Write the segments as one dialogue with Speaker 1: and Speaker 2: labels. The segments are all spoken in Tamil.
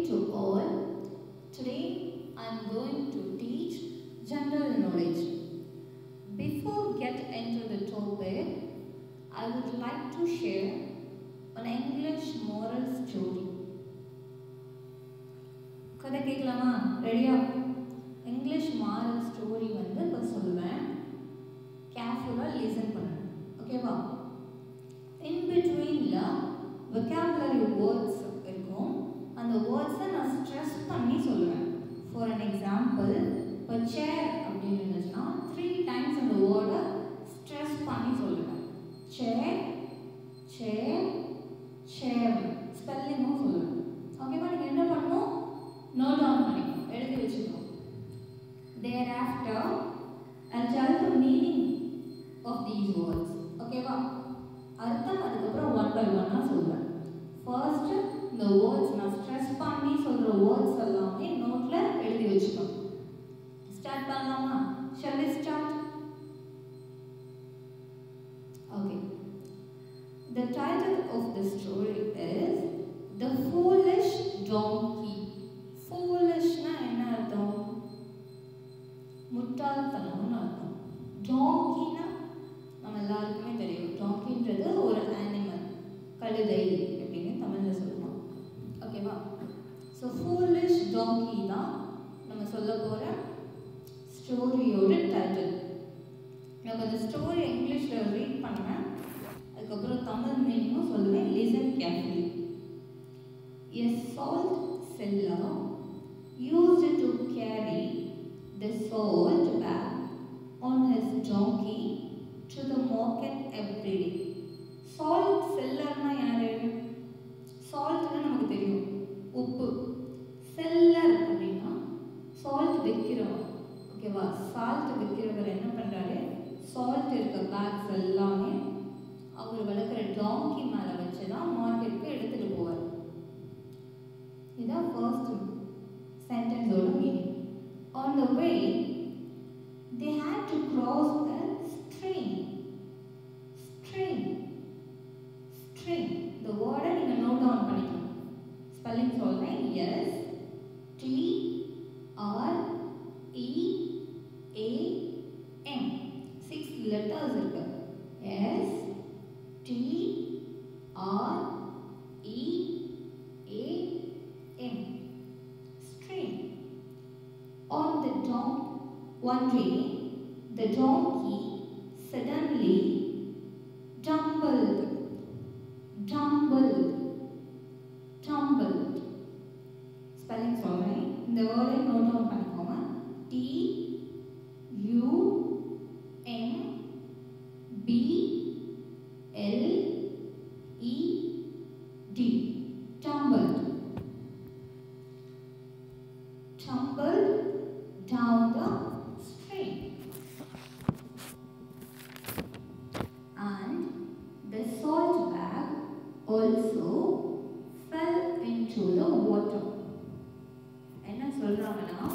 Speaker 1: to all. Today I am going to teach general knowledge. Before get into the topic, I would like to share an English moral story. கதை கேட்கலாமா? ரெடியா? இங்கிலீஷ் moral story வந்து இப்ப சொல்லுவேன். கேர்ஃபுல்லா லிசன் பண்ணணும். ஓகேவா? In betweenல vocabulary words இருக்கும். அந்த words நான் stress பண்ணி சொல்லுவேன். For an example, இப்போ chair அப்படின்னு இருந்துச்சுன்னா 3 times அந்த word stress பண்ணி சொல்லுவேன். chair, chair, chair. ஸ்பெல்லிங்கும் சொல்லுவேன். ஓகேவா? நீங்க என்ன பண்ணணும்? நோட் டவுன் பண்ணிக்கணும். எழுதி வச்சுக்கணும். Thereafter, I'll tell the meaning of these words. ஓகேவா? அர்த்தம் அதுக்கப்புறம் ஒன் பை ஒன்னா சொல்லுவேன். ஃபர்ஸ்ட் இந்த வேர்ட்ஸ் நான் ஸ்ட்ரெஸ் பண்ணி சொல்ற வேர்ட்ஸ் எல்லாமே நோட்ல எழுதி வச்சுக்கணும். ஸ்டார்ட் பண்ணலாமா? Shall we start? Okay. The title of the story is The Foolish Donkey. Foolishனா என்ன அர்த்தம்? முட்டாள்தனம்னு அர்த்தம். Donkeyனா நம்ம எல்லாருக்குமே தெரியும். டாங்கின்றது ஒரு அனிமல், கழுதை அப்படின்னு தமிழ்ல சொல்லுவோம். ஓகேவா? ஸோ ஃபூலிஷ் டாங்கி தான் நம்ம சொல்ல போகிற ஸ்டோரியோட டைட்டில். நம்ம அந்த ஸ்டோரி இங்கிலீஷில் ரீட் பண்ணுவேன், அதுக்கப்புறம் தமிழ் மீனிங்கும் சொல்லுவேன். Listen carefully. A salt seller used to carry the salt bag on his donkey to the market every day. Salt seller na yaru? Salt na namakku theriyum, uppu. Seller appadina salt vikkiravar. Okay va? Salt vikkiravar enna pandறாரு? Salt irukka bags ellame அவர் வளர்க்குற டாங்கி மேல வச்சு தான் மார்க்கெட்டுக்கு எடுத்துட்டு போவார். இதான் ஃபர்ஸ்ட் சென்டென்ஸோட meaning. On the way, they had to cross a stream. Stream. Stream. The word நீங்க நோட் டவுன் பண்ணிக்கணும். ஸ்பெல்லிங் சொல்றேன். S T R E A M. 6 letters இருக்கு. S T R E A M. Stream. On the donkey. One day, the donkey suddenly tumbled. Spelling சொல்றேன். இந்த வேர்டை நோட் டவுன் பண்ணிக்கோங்க. T U M B L E D. Tumbled. Tumbled down the stream. And the salt bag also fell into the water. என்ன சொல்றாங்கன்னா,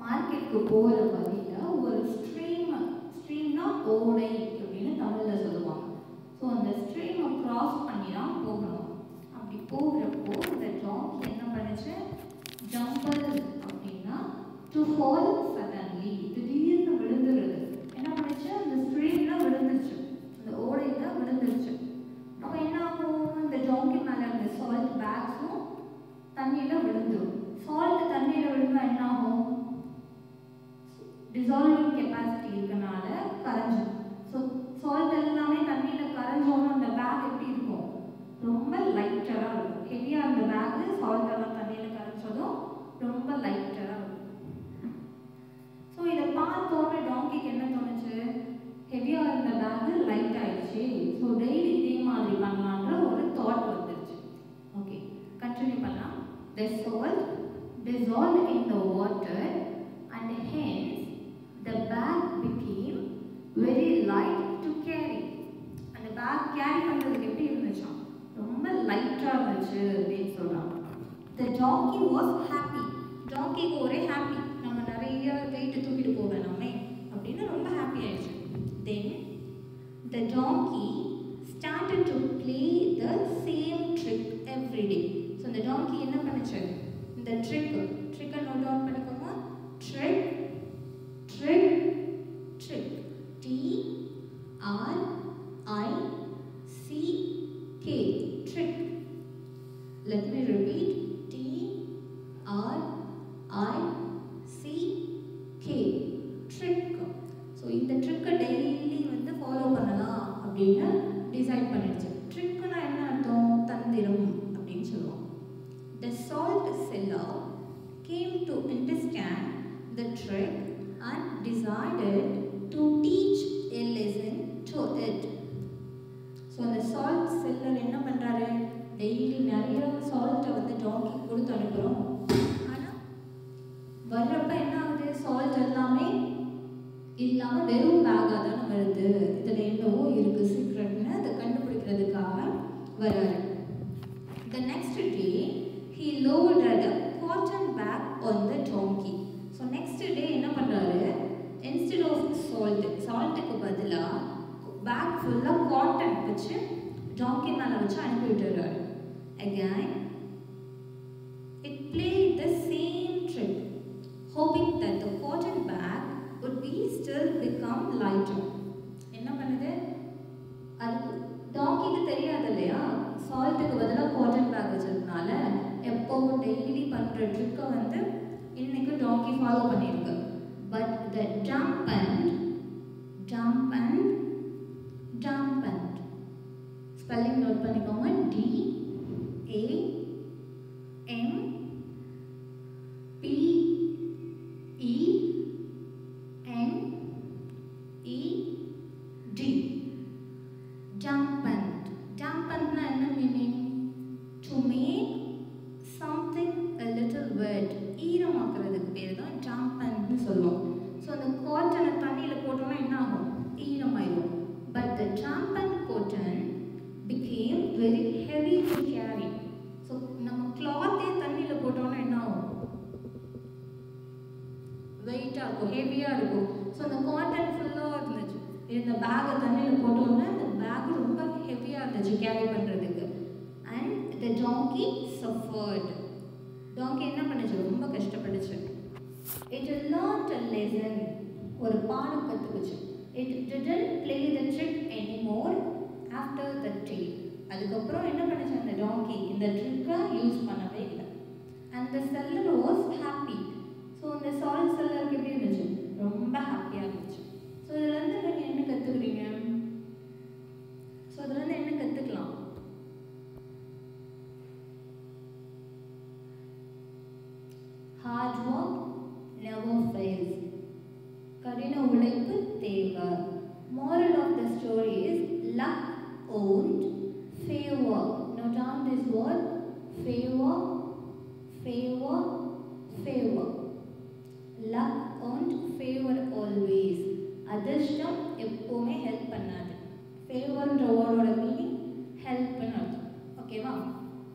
Speaker 1: மார்க்கெட்டுக்கு போற வழியில ஒரு ஸ்ட்ரீம்னா ஓடை அப்படின்னு தமிழ்ல சொல்லுவாங்க. ஸோ அந்த ஸ்ட்ரீமை கிராஸ் பண்ணி தான் போகணும். அப்படி போகிறப்போ இந்த டாங்கி என்ன பண்ணுச்சு? ஜம்பல் அப்படின்னா டு ஃபால் சடன்லி, திடீர்னு விழுந்துருது. என்ன பண்ணுச்சு? அந்த ஸ்ட்ரீம்ல விழுந்துருச்சு, அந்த ஓடையில விழுந்துருச்சு. அப்போ என்ன ஆகும்? இந்த டாங்கி மேலே இருந்த சால்ட் பேக்ஸும் தண்ணியில் விழுந்துடும். சால்ட் தண்ணியில் விழுந்தா என்ன ஆகும்? டிசால்விங் கெப்பாசிட்டி இருக்கனால கரைஞ்சிடும். ஸோ சால்ட் எல்லாமே தண்ணியில் கரைஞ்சோன்னு அந்த பேக் எப்படி இருக்கும்? ரொம்ப லைட்டராக இருக்கும். ஹெவியாக அந்த பேக்கு சால்ட் எல்லாம் தண்ணியில் கரைஞ்சதும் ரொம்ப லைட்டராக இருக்கும். ஸோ இதை பார்த்தோன்னே டாங்கிக்கு என்ன தோணுச்சு? ஹெவியாக இருந்த பேக்கு லைட் ஆயிடுச்சு. ஸோ டெய்லி இதே மாதிரி பண்ணலான்ற ஒரு தாட் வந்துருச்சு. ஓகே, கண்டினியூ பண்ணலாம். The salt dissolved in the water and hence the bag became very light to carry. அந்த பேக் கேரி பண்ணுறதுக்கு எப்படி இருந்துச்சா? ரொம்ப லைட்டாக இருந்துச்சு அப்படின்னு சொல்கிறாங்க. The donkey was happy. டாங்கிக்கு ஒரே ஹாப்பி, நம்ம நிறைய வெயிட் தூக்கிட்டு போவேன் நாமே அப்படின்னு ரொம்ப ஹாப்பி ஆயிடுச்சு. Then the donkey started to play the same trick every day. So the donkey டாங்கி என்ன பண்ணுச்சு? இந்த ட்ரிக்கை நோட் டவுன் பண்ணிக்கோங்க. Trick trick trick. T-R-I-C-K. Trick. Let me repeat. T-R-I-C-K. Trick. So இந்த ட்ரிக்கை டெய்லி வந்து ஃபாலோ பண்ணலாம் அப்படின்னு டிசைட் பண்ணிடுச்சு. ட்ரிக்னா என்ன அர்த்தம்? தந்திரம் அப்படின்னு சொல்லுவோம். The salt seller came to understand the trick and decided to teach a lesson to it. So the salt seller என்ன பண்றாரு? டெய்லி நிறைய சால்ட்டை வந்து டாங்கி கொடுத்து அனுப்புகிறோம். ஆனால் வர்றப்ப என்ன ஆகுது? சால்ட் எல்லாமே இல்லாமல் வெறும் பேக்காக தானே வருது. இதில் என்னவோ இருக்குது சீக்ரெட்னு அதை கண்டுபிடிக்கிறதுக்காக வராரு. The next day he loaded a cotton bag on the donkey. So next day என்ன பண்ணுறாரு? instead of சால்ட்டுக்கு பதிலாக பேக் ஃபுல்லாக காட்டன் வச்சு டாங்கி மேலே வச்சு அனுப்பி விட்டுறாரு. Again it played the same trick, hoping that the cotton bag would be still become lighter. என்ன பண்ணுது? அது டாங்கிக்கு தெரியாது இல்லையா, சால்ட்டுக்கு பதிலாக காட்டன் பேக் வச்சதுனால எப்போவும் டெய்லி பண்ணுற ட்ரிக்கை வந்து இன்னைக்கு டாங்கி ஃபாலோ பண்ணியிருக்கு. But the dampened spelling note பண்ணிக்கோங்க. D-A-M-P-E-N-E-D. dampened na enna meaning? To make something a little wet. ஈரமாக்குறதுக்கு பேர் தான் dampened னு சொல்லுவோம். ஸோ அந்த காட்டனை தண்ணியில் போட்டோம்னா என்ன ஆகும்? ஈரமாயிடும். But the dampened cotton became very heavy to carry. So நம்ம கிளாத்தே தண்ணியில் போட்டோம்னா என்ன ஆகும்? வெயிட்டாக இருக்கும், ஹெவியாக இருக்கும். ஸோ அந்த காட்டன் ஃபுல்லாக இருந்துச்சு. இந்த பேக்கை தண்ணியில் போட்டோம்னா அந்த பேக் ரொம்ப ஹெவியாக இருந்துச்சு கேரி பண்ணுறதுக்கு. And the Tongi suffered. டாங்கி என்ன பண்ணுச்சு? ரொம்ப கஷ்டப்பட்டுச்சு. It learned a lesson. ஒரு பாடம் கற்றுக்குச்சு. It didn't play the trick anymore after that day. அதுக்கப்புறம் என்ன பண்ணுச்சு அந்த டாங்கி? இந்த ட்ரிக்கை யூஸ் பண்ணவே இல்லை. And the seller was happy. So இந்த சால்ட் செல்லருக்கு எப்படி இருந்துச்சு? ரொம்ப ஹாப்பியாக இருந்துச்சு. ஸோ இதுலேருந்து நீங்கள் என்ன கற்றுக்குறீங்க? ஸோ இதுலேருந்து என்ன கற்றுக்கலாம்? Hard work never fails. கடின உழைப்பு தேவை. Moral of the story is luck owned favor. Note down this word, favor, favor, favor. Luck owned favor always. அதிர்ஷ்டம் எப்பவுமே ஹெல்ப் பண்ணாது. ஃபேவர்ன்ற வேர்டோட மீனிங் ஹெல்ப்னு அர்த்தம். ஓகேவா?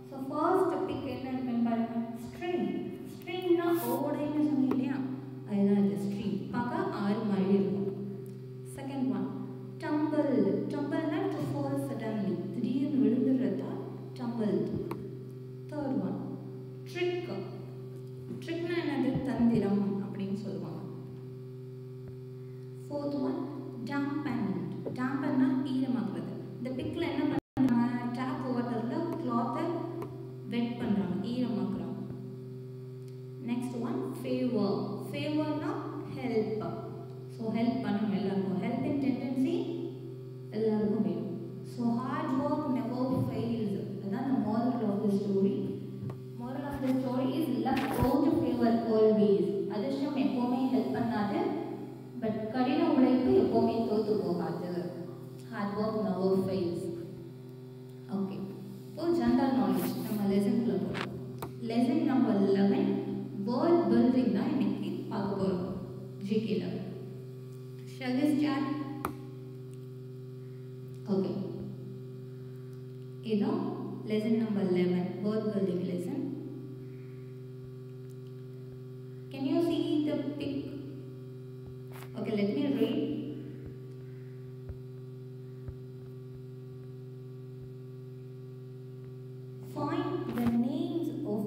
Speaker 1: ஸோ ஃபர்ஸ்ட் பிக் என்ன இருக்குன்னு பாருங்க. ஸ்ட்ரிங்னா ஓடைன்னு சொன்னீங்க இல்லையா, அதுதான் இது ஸ்ட்ரிங். பார்க்க 6 மாதிரி இருக்கும். செகண்ட் ஒன் டம்பிள்னா டு ஃபால் சடன்லி, திடீர்னு விழுந்துடுறதா டம்பிள். தேர்ட் ஒன் ட்ரிக்னா என்னது? தந்திரம் அப்படின்னு சொல்லுவாங்க. ஃபோர்த் ஒன் dampenedனா ஈரமாக்குறது. இந்த பிக்ல என்ன பண்ணுறாங்க? டேப் வாட்டரில் கிளாத்தை வெட் பண்ணுறாங்க, ஈரமாக்குறாங்க. நெக்ஸ்ட் ஒன் ஃபேவர்னா ஹெல்ப். ஸோ ஹெல்ப் பண்ணணும் எல்லாருக்கும். ஹெல்பிங் டெண்டன்சி எல்லாருக்கும் வேணும். So hard work never fails. அதுதான் the moral of the story. Moral of the story is luck won't favor always. அதிர்ஷ்டம் எப்போவுமே ஹெல்ப் பண்ணாது, பட் கடின உழைப்பு எப்போவுமே தோற்று போகாது. Heart work never fails. Okay, இப்போ ஜெனரல் நாலேஜ் நம்ம லெசன்குள்ளே போகிறோம். லெசன் நம்பர் 11 வேர்ட் பில்டிங் தான் இன்னைக்கு பார்க்க போகிறோம். ஜிகேல shall we start? ஓகே, இதுதான் lesson number 11, word building lesson. Can you see the pic? Okay, let me read. Find the names of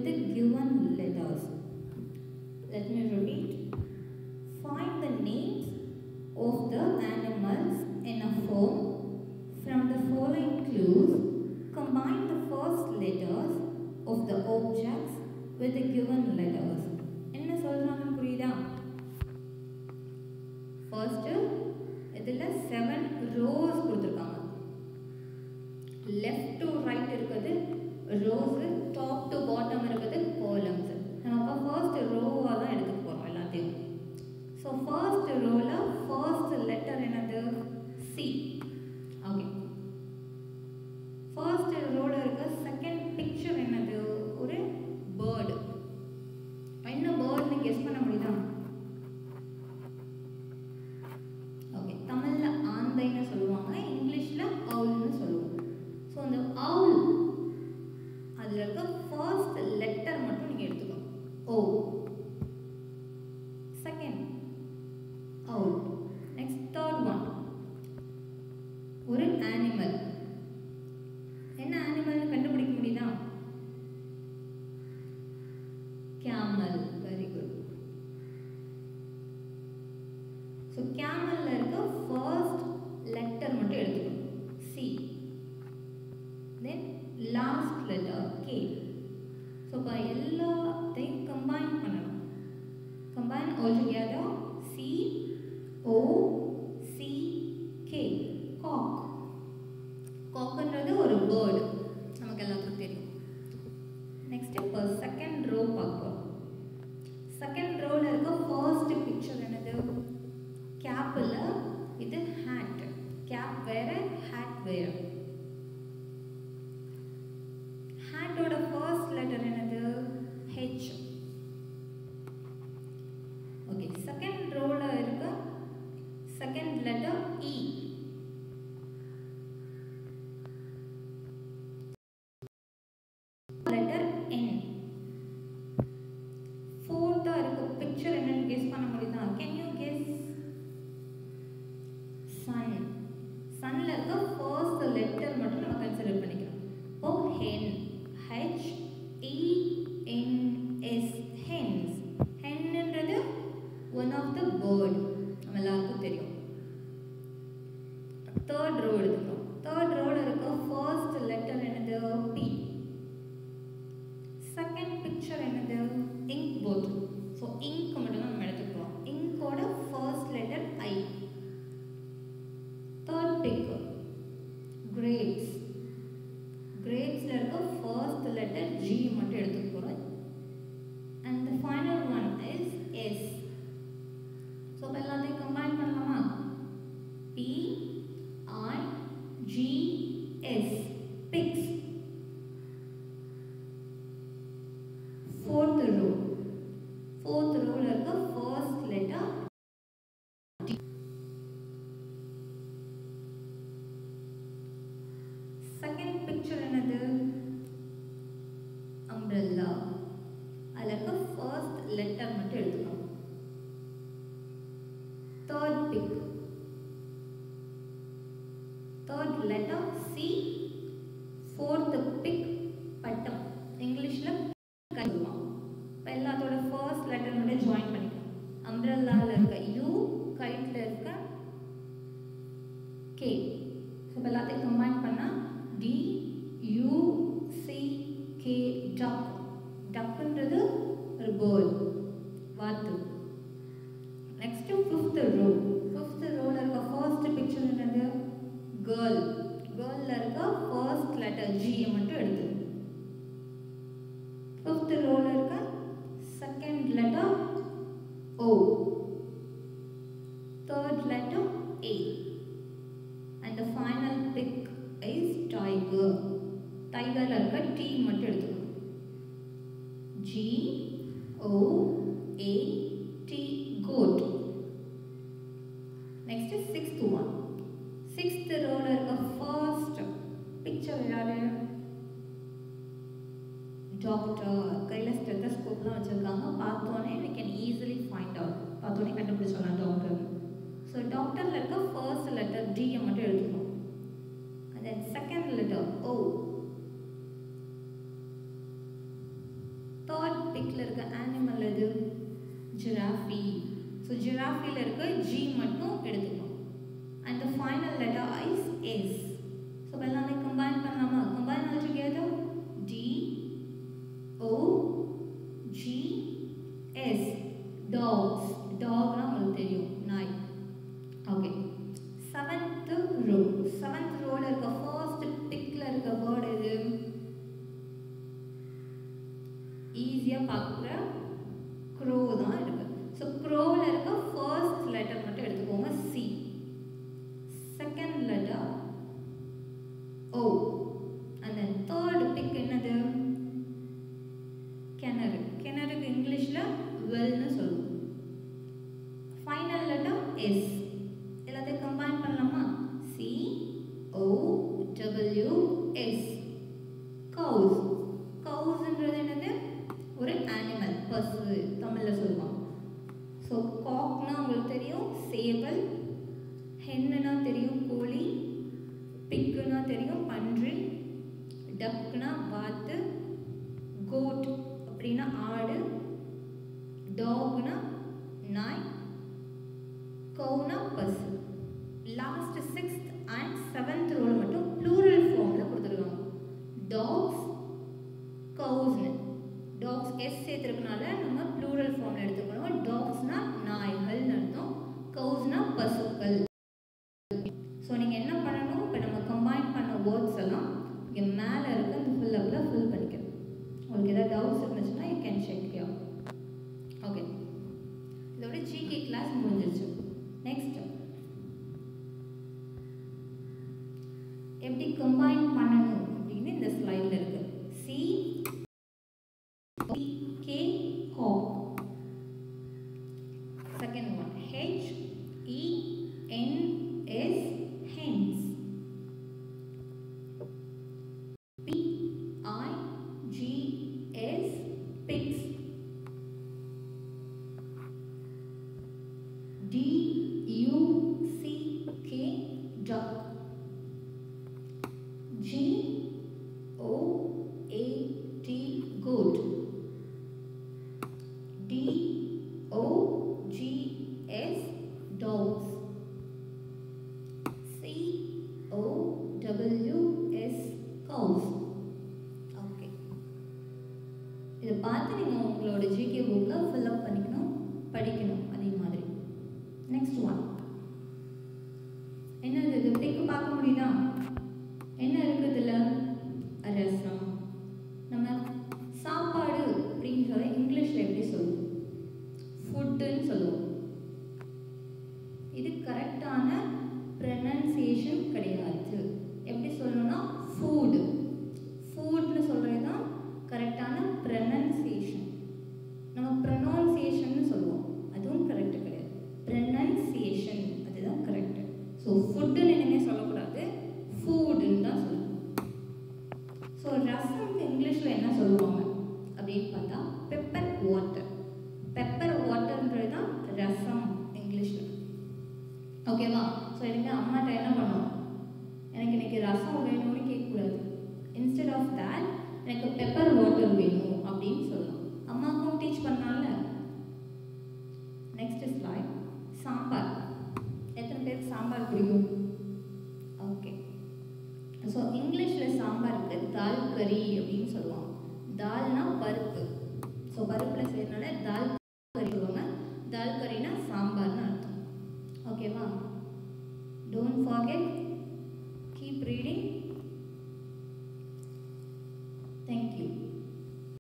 Speaker 1: with the given letters. Let me repeat. Find the names of the animals in a form from the following clues. Combine the first letters of the objects with the given letters. என்ன சொல்றாங்கன்னு புரியுதா? First இதுல 7 rows கொடுத்திருக்காங்க. Left to right இருக்குது rows, top to bottom இருக்குது columns. நம்ம அப்ப first row-ஆ தான் எடுத்துக்க போறோம் எல்லாத்தையும். So first row-ல first letter என்னது? C. Okay. First row-ல இருக்க second picture என்னது? ஒரு bird. என்ன bird-னு guess பண்ண முடியுதா? Okay. தமிழ்ல ஆந்தைன்னு சொல்லுவாங்க, இங்கிலீஷ்ல owl-னு சொல்லுவாங்க. So அந்த owl அதுல இருக்க first letter மட்டும் நீங்க எடுத்துக்கணும். O. Second owl. Next third one. ஒரு animal. என்ன animal கண்டுபிடிக்க முடியுதா? Camel. Very good. So camel இருக்க first letter மட்டும் எடுத்துக்கணும். C. Then last letter K. So by எல்லாத்தையும் combine பண்ணணும். Combine all together. C O C K. Cock. Cockன்றது ஒரு bird. நமக்கு எல்லாத்துக்கும் தெரியும். Next இப்போ second row பார்ப்போம். Second rowல இருக்க first picture என்னது? Capல இது hat. Cap வேற, hat வேற. Hat-ஓட first letter என்னது? H. Okay, second row-ல இருக்க second letter E. Letter N. Fourth-ஆ இருக்க picture என்னன்னு guess பண்ண முடியுதா? Can you guess? Sun. Sunல இருக்க first letter மட்டும் நம்ம consider பண்ணிக்கலாம். இப்போ hen. H E N S. Hens. Hen என்றது one of the bird. நம்ம எல்லாருக்கும் தெரியும். Third row எடுத்துக்கிறோம். Third row இருக்க first letter என்னது? P. Second picture என்னது? Ink bottle. So ink மட்டும் நம்ம எடுத்துக்கிறோம். Ink-ஓட first letter I. Third picture grapes. Grapes-ல இருக்க first letter G மட்டும் எடுத்துக்கிறோம். And the final one is S. So எல்லாத்தையும் combine பண்ணலாமா? P I G S. Pigs. Fourth row. Fourth row-ல இருக்க first letter D. Second picture என்னது? Umbrella. அதுல இருக்க first letter மட்டும் எடுத்துக்கணும். Third pick. Third letter C. Fourth pick பட்டம். இங்கிலீஷ்ல சொல்லுவாங்க. இப்போ எல்லாத்தோட first letter மட்டும் join பண்ணிக்கலாம். Umbrella-ல இருக்க U, kite-ல இருக்க K. இப்போ எல்லாத்தையும் combine பண்ணா D U C K. duck. Duckன்றது ஒரு bird. வாத்து. Next fifth row. Fifth row-ல இருக்க first picture என்னது? Girl. Girl-ல இருக்க first letter G மட்டும் எடுத்துக்கணும். Fifth row-ல இருக்க second letter O. Third letter A. And the final pick is tiger. Tiger-ல இருக்க T மட்டும் எடுத்துக்கணும். G O A T. goat. Next is sixth one. Sixth row-ல இருக்க first picture யாரு? Doctor. கையில ஸ்டெத்தஸ்கோப்லாம் வச்சிருக்காங்க. பார்த்தோன்னே we can easily find out. பார்த்தோன்னே கண்டுபிடிச்சலாம் டாக்டர். So டாக்டர்ல இருக்க first letter D மட்டும் எடுத்துக்கணும். And then second letter O. வீட்டில் இருக்க அனிமல் எது? ஜிராஃபி. ஸோ ஜிராஃபியில் இருக்க ஜி மட்டும் எடுத்துக்கணும். And the final letter is S. So எல்லாமே கம்பைன் பண்ணலாமா? Combine all together. D O G S. Dogs. டாக்னா உங்களுக்கு தெரியும், நாய். ஓகே. செவன்த் ரோல இருக்க ஃபர்ஸ்ட் பிக்ல இருக்க வேர்ட் எது? ஈஸியாக பார்க்குற க்ரோ தான் இருக்கு. ஸோ க்ரோவில் இருக்க ஃபர்ஸ்ட் லெட்டர் மட்டும் எடுத்துக்கோங்க, C. Second letter O. And then third pic என்னது? கிணறு. கிணறுக்கு இங்கிலீஷில் வெல்னு சொல்லுவோம். Final letter S. எல்லாத்தையும் கம்பைன் பண்ணலாமா? C O W S. Cows. கவுஸ்ன்றது என்னது? ஒரு அனிமல், பசு தமிழில் சொல்லுவாங்க. ஸோ காக்னா உங்களுக்கு தெரியும், சேவல். ஹென்னுனா தெரியும், கோழி. பிக்குனா தெரியும், பன்றி. டக்குனா வாத்து. கோட் அப்படின்னா ஆடு. டாக்னா நாய். கவுனா பசு. Last 6th and 7th roll மட்டும் ப்ளூரல் ஃபார்மில் கொடுத்துருக்காங்க. டாக்ஸ், கவுஸ்னு. டாக்ஸ் எஸ் சேர்த்துருக்கனால நம்ம ப்ளூரல் ஃபார்மில் எடுத்துக்கணும். டாக்ஸ்னா நாய்கள்னு அர்த்தம். கவுஸ்னா பசுக்கள். ஸோ நீங்கள் என்ன பண்ணணும்? இப்போ நம்ம கம்பைன் பண்ண வேர்ட்ஸ் எல்லாம் இங்கே மேலே இருக்க அந்த ஃபில்லப்பில் ஃபில் பண்ணிக்கணும். உங்களுக்கு ஏதாவது டவுட்ஸ் இருந்துச்சுன்னா you can check here. Okay, இதோட ஜிகே கிளாஸ் முடிஞ்சிருச்சு. நெக்ஸ்ட் எப்படி கம்பைன் பண்ணணும் அப்படின்னு இந்த ஸ்லைடில் இருக்கு. C K cock. Second one, H E N S hens. P I G S pigs. D U C K duck. G O A T goat. D O G S dogs. C O W S cows. Okay, இதை பார்த்து நீங்கள் உங்களோட ஜிகே புக்கில் ஃபில்அப் பண்ணிக்கணும், படிக்கணும் அதே மாதிரி. நெக்ஸ்ட் ஒன் என்னது? இது பிக்கு பார்க்க முடியுதா? என்ன இருக்குதுல? ரசம். நம்ம சாப்பாடு அப்படின்னு சொல்ல இங்கிலீஷில் எப்படி சொல்லுவோம்? ஃபுட்டுன்னு சொல்லுவோம். இது கரெக்டான ப்ரனன்சியேஷன் கிடையாது. எப்படி சொல்லணும்னா ஃபுட். ஃபுட்னு சொல்கிறது தான் கரெக்டான ப்ரனன்சியேஷன். நம்ம ப்ரொனவுன்சியேஷன் சொல்லுவோம், அதுவும் கரெக்டு கிடையாது. ப்ரனன்சியேஷன் அதுதான் கரெக்டு. ஸோ ஃபுட்டுன்னு இனிமேல் சொல்லக்கூடாது, ஃபுட்டுன்னு தான் சொல்லணும். ஸோ ரசம்க்கு இங்கிலீஷில் என்ன சொல்லுவாங்க அப்படின்னு பார்த்தா பெப்பர் வாட்டர். பெப்பர் வாட்டர்ன்றது தான் ரசம் இங்கிலீஷில். ஓகேவா? ஸோ எனக்கு அம்மாட்ட என்ன பண்ணுவோம்? எனக்கு இன்னைக்கு ரசம் வேணும்னு கேட்கக்கூடாது. இன்ஸ்டெட் ஆஃப் தேட் எனக்கு பெப்பர் வாட்டர் வேணும் அப்படின்னு சொல்லலாம். அம்மாவுக்கும் டீச் பண்ணால. Next slide, sambar. எத்தனை பேருக்கு சாம்பார் பிடிக்கும்? ஓகே, ஸோ இங்கிலீஷில் சாம்பாருக்கு தால் கறி அப்படின்னு சொல்லுவாங்க. தால்னா பருப்பு. ஸோ பருப்பில் செய்யறதுனால தால் கறி சொல்லுவாங்க. தால் கறினா சாம்பார்னு அர்த்தம். ஓகேவா? Don't forget, keep reading.